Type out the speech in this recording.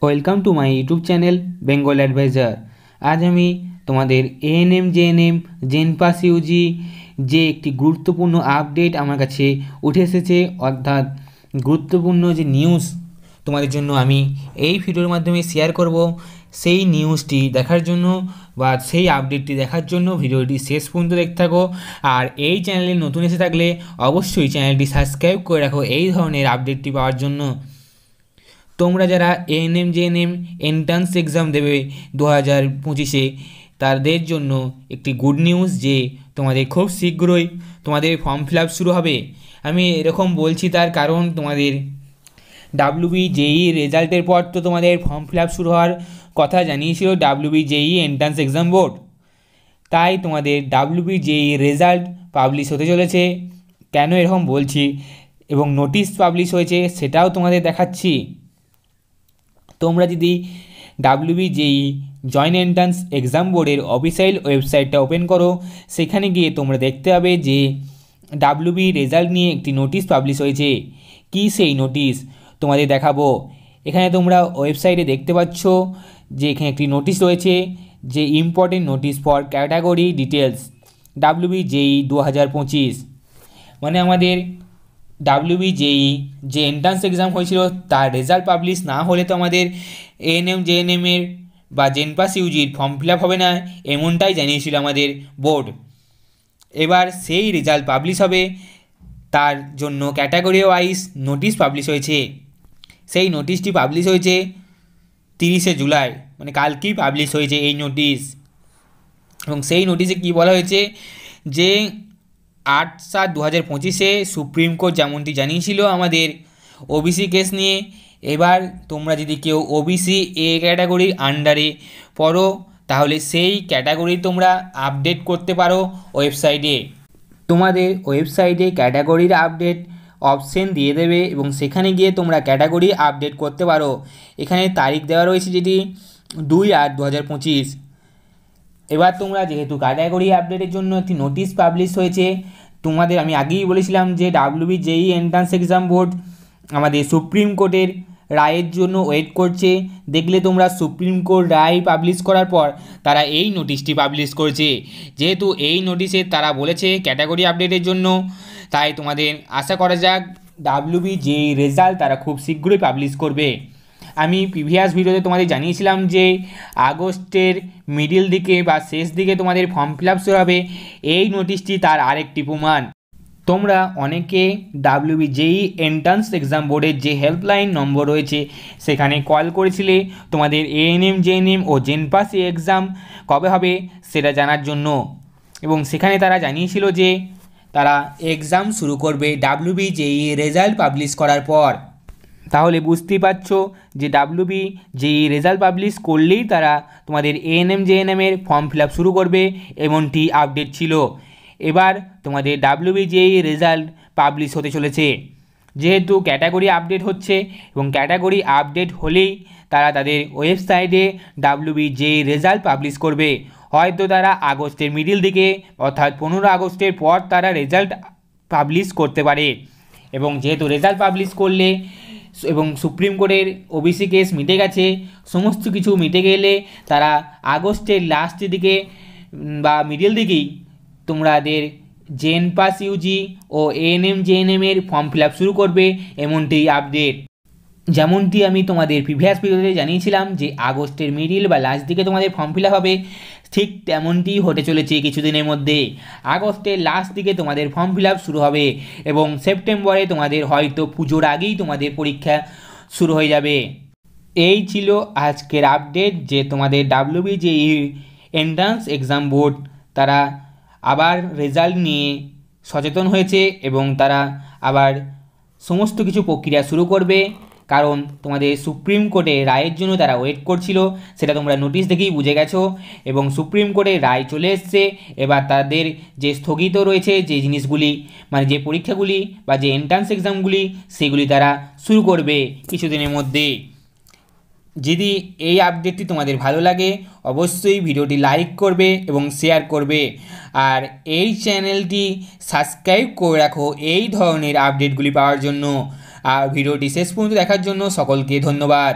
Welcome to my YouTube channel Bengal advisor. আজ আমি তোমাদের এএনএম জেএনএম জেনপাস ইউজি যে একটি গুরুত্বপূর্ণ আপডেট আমার কাছে উঠে এসেছে, অর্থাৎ গুরুত্বপূর্ণ যে নিউজ তোমাদের জন্য আমি এই ভিডিওর মাধ্যমে শেয়ার করব। সেই নিউজটি দেখার জন্য বা সেই আপডেটটি দেখার জন্য ভিডিওটি শেষ পর্যন্ত দেখতে থাকো। আর এই চ্যানেলে নতুন এসে থাকলে অবশ্যই চ্যানেলটি সাবস্ক্রাইব করে রাখো এই ধরনের আপডেটটি পাওয়ার জন্য। তোমরা যারা এএনএম জেএনএম এন্ট্রান্স এক্সাম দেবে 2025-এ, তাদের জন্য একটি গুড নিউজ যে তোমাদের খুব শীঘ্রই তোমাদের ফর্ম ফিল আপ শুরু হবে। আমি এরকম বলছি তার কারণ তোমাদের ডাব্লিউবি জেই রেজাল্টের পর তো তোমাদের ফর্ম ফিল আপ শুরু হওয়ার কথা জানিয়েছিল ডাব্লিউবি জেই এন্ট্রান্স এক্সাম বোর্ড। তাই তোমাদের ডাব্লিউবি জেই রেজাল্ট পাবলিশ হতে চলেছে। কেন এরকম বলছি এবং নোটিশ পাবলিশ হয়েছে সেটাও তোমাদের দেখাচ্ছি। তোমরা যদি ডাব্লিউবি জেই জয়েন্ট এন্ট্রান্স এক্সাম বোর্ডের অফিসিয়াল ওয়েবসাইটটা ওপেন করো, সেখানে গিয়ে তোমরা দেখতে পাবে যে ডাব্লিউবি রেজাল্ট নিয়ে একটি নোটিশ পাবলিশ হয়েছে। কি সেই নোটিশ তোমাদের দেখাবো। এখানে তোমরা ওয়েবসাইটে দেখতে পাচ্ছ যে এখানে একটি নোটিশ রয়েছে যে important notice for category details WB জেই 2025। মানে আমাদের ডাব্লিউবি জেই যে এন্ট্রান্স এক্সাম হয়েছিল তার রেজাল্ট পাবলিশ না হলে তো আমাদের এএনএম জেএনএমের বা জেনপাস ইউজির ফর্ম ফিল আপ হবে না, এমনটাই জানিয়েছিল আমাদের বোর্ড। এবার সেই রেজাল্ট পাবলিশ হবে, তার জন্য ক্যাটাগরি ওয়াইজ নোটিশ পাবলিশ হয়েছে। সেই নোটিশটি পাবলিশ হয়েছে 30শে জুলাই, মানে কালকেই পাবলিশ হয়েছে এই নোটিশ। এবং সেই নোটিশে কী বলা হয়েছে যে 8/7/2025-এ সুপ্রিম কোর্ট যেমনটি জানিয়েছিল আমাদের ওবিসি কেস নিয়ে, এবার তোমরা যদি কেউ ওবিসি এ ক্যাটাগরির আন্ডারে পড়ো তাহলে সেই ক্যাটাগরি তোমরা আপডেট করতে পারো ওয়েবসাইটে। তোমাদের ওয়েবসাইটে ক্যাটাগরির আপডেট অপশন দিয়ে দেবে এবং সেখানে গিয়ে তোমরা ক্যাটাগরি আপডেট করতে পারো। এখানে তারিখ দেওয়া রয়েছে যেটি 2/8/2025। এবার তোমরা যেহেতু ক্যাটাগরি আপডেটের জন্য একটি নোটিশ পাবলিশ হয়েছে, তোমাদের আমি আগেই বলেছিলাম যে ডাব্লিউবি জেই এন্ট্রান্স এক্সাম বোর্ড আমাদের সুপ্রিম কোর্টের রায়ের জন্য ওয়েট করছে। দেখলে তোমরা সুপ্রিম কোর্ট রায় পাবলিশ করার পর তারা এই নোটিশটি পাবলিশ করেছে। যেহেতু এই নোটিশে তারা বলেছে ক্যাটাগরি আপডেটের জন্য, তাই তোমাদের আশা করা যাক ডাব্লিউবি জেই রেজাল্ট তারা খুব শীঘ্রই পাবলিশ করবে। আমি প্রিভিয়াস ভিডিওতে তোমাদের জানিয়েছিলাম যে আগস্টের মিডিল দিকে বা শেষ দিকে তোমাদের ফর্ম ফিল আপ শুরু হবে। এই নোটিশটি তার আরেকটি প্রমাণ। তোমরা অনেকে ডাব্লিউবি জেই এন্ট্রান্স এক্সাম বোর্ডের যে হেল্পলাইন নম্বর রয়েছে সেখানে কল করেছিলে তোমাদের এএনএম জেএনএম ও জেনপাস এক্সাম কবে হবে সেটা জানার জন্য, এবং সেখানে তারা জানিয়েছিল যে তারা এক্সাম শুরু করবে ডাব্লিউবি জেই রেজাল্ট পাবলিশ করার পর। তাহলে বুঝতেই পারছো যে ডাব্লিউবি জেই রেজাল্ট পাবলিশ করলেই তারা তোমাদের এএনএম জেএনএমের ফর্ম ফিল আপ শুরু করবে, এমনটি আপডেট ছিল। এবার তোমাদের ডাব্লিউবি জেই রেজাল্ট পাবলিশ হতে চলেছে। যেহেতু ক্যাটাগরি আপডেট হচ্ছে এবং ক্যাটাগরি আপডেট হলেই তারা তাদের ওয়েবসাইটে ডাব্লিউবি জেই রেজাল্ট পাবলিশ করবে। হয়তো তারা আগস্টের মিডিল দিকে অর্থাৎ 15 আগস্টের পর তারা রেজাল্ট পাবলিশ করতে পারে। এবং যেহেতু রেজাল্ট পাবলিশ করলে এবং সুপ্রিম কোর্টের ওবিসি কেস মিটে গেছে, সমস্ত কিছু মিটে গেলে তারা আগস্টের লাস্টের দিকে বা মিডিল দিকেই তোমাদের জেনপাস ইউজি ও এএনএম জেএনএমের ফর্ম ফিল আপ শুরু করবে, এমনটি আপডেট। যেমনটি আমি তোমাদের প্রিভিয়াস ভিডিওতে জানিয়েছিলাম যে আগস্টের মিডিল বা লাস্ট দিকে তোমাদের ফর্ম ফিল আপ হবে, ঠিক তেমনটি হতে চলেছে কিছুদিনের মধ্যে। আগস্টের লাস্ট দিকে তোমাদের ফর্ম ফিল আপ শুরু হবে এবং সেপ্টেম্বরে তোমাদের হয়তো পুজোর আগেই তোমাদের পরীক্ষা শুরু হয়ে যাবে। এই ছিল আজকের আপডেট যে তোমাদের ডাব্লিউবি জেই এন্ট্রান্স এক্সাম বোর্ড তারা আবার রেজাল্ট নিয়ে সচেতন হয়েছে এবং তারা আবার সমস্ত কিছু প্রক্রিয়া শুরু করবে। কারণ তোমাদের সুপ্রিম কোর্টে রায়ের জন্য তারা ওয়েট করছিল, সেটা তোমরা নোটিশ দেখেই বুঝে গেছো। এবং সুপ্রিম কোর্টে রায় চলে এসছে। এবার তাদের যে স্থগিত রয়েছে যে জিনিসগুলি, মানে যে পরীক্ষাগুলি বা যে এন্ট্রান্স এক্সামগুলি, সেগুলি তারা শুরু করবে কিছুদিনের মধ্যে। যদি এই আপডেটটি তোমাদের ভালো লাগে অবশ্যই ভিডিওটি লাইক করবে এবং শেয়ার করবে, আর এই চ্যানেলটি সাবস্ক্রাইব করে রাখো এই ধরনের আপডেটগুলি পাওয়ার জন্য। আর ভিডিওটি শেষ পর্যন্ত দেখার জন্য সকলকে ধন্যবাদ।